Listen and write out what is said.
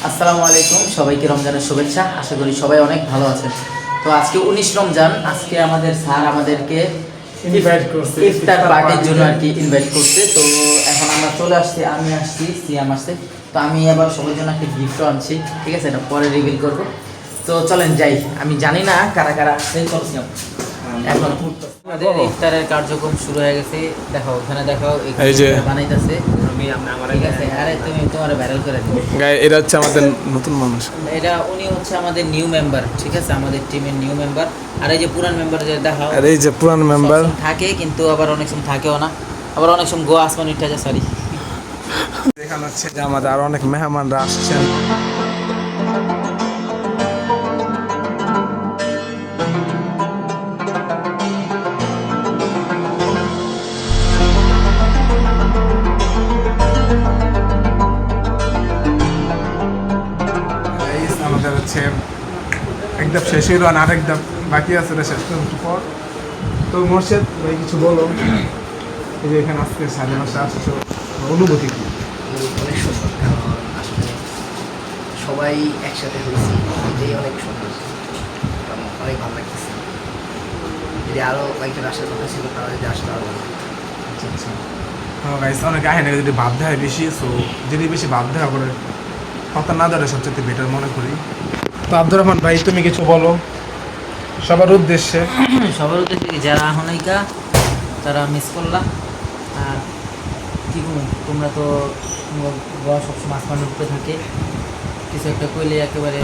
আসসালামু আলাইকুম, সবাইকে রমজানের শুভেচ্ছা। আশা করি সবাই অনেক ভালো আছেন। তো আজকে 19 রমজান, আজকে আমাদের স্যার আমাদেরকে ইনভাইট করছে ইফতার পার্টির জন্য আর কি ইনভাইট করছে। তো এখন আমরা চলে আসছি, আমি আসছি, সিয়াম আসছে। তো আমি আবার সবার জন্য একটা গিফটও আনছি, ঠিক আছে? এটা পরে রিভিল করব। তো চলেন যাই, আমি জানি না কারা কারা আসছে। চল সিয়াম, এখন আমাদের ইফতারের কার্যক্রম শুরু হয়ে গেছে। দেখাও, ওখানে দেখাও, এই যে বানাইতেছে। ঠিক আছে, আরে তুমি তোমার ভাইরাল করে দিও। এরা হচ্ছে আমাদের নতুন মানুষ। এটা উনি হচ্ছে আমাদের নিউ মেম্বার, ঠিক আছে? আমাদের টিমের নিউ মেম্বার। আর এই যে পুরান মেম্বার যে দেখাও, আর এই যে পুরান মেম্বার সবসময় থাকে, কিন্তু আবার অনেক সময় থাকেও না, আবার অনেক সময় গোয়া আসমান উঠে যায়। সরি, দেখানো হচ্ছে যে আমাদের আরো অনেক মেহমানরা আসছেন। আমাদের হচ্ছে একদম শেষ হইল, আর আরেকদম বাকি আছে, এটা শেষ করার পর। তো মোর্শেদ ভাই কিছু বলো, এই যে এখানে আজকে 5:30 আসছো, অনুভূতি কি? অনেক সুন্দর, কারণ আসলে সবাই একসাথে হয়েছি, এটাই অনেক সুন্দর, কারণ অনেক ভালো লাগতেছে। যদি আরও কয়েকজন আসার কথা ছিল, তারা যদি আসতে আরও ভালো লাগতো। আচ্ছা আচ্ছা, হ্যাঁ গাইস, অনেক আহে না, যদি ভাব দেয় বেশি, সো যদি বেশি ভাব দেওয়া করে কথা না ধরে সবচেয়ে বেটার মনে করি। তো আব্দুর রহমান ভাই, তুমি কিছু বলো সবার উদ্দেশ্যে। সবার উদ্দেশ্যে কি, যারা আহনাইকা তারা মিস করলাম। আর কি বলুন, তোমরা তো গোয়া সবসময় আসমান উঠতে থাকে, কিছু একটা কইলে একেবারে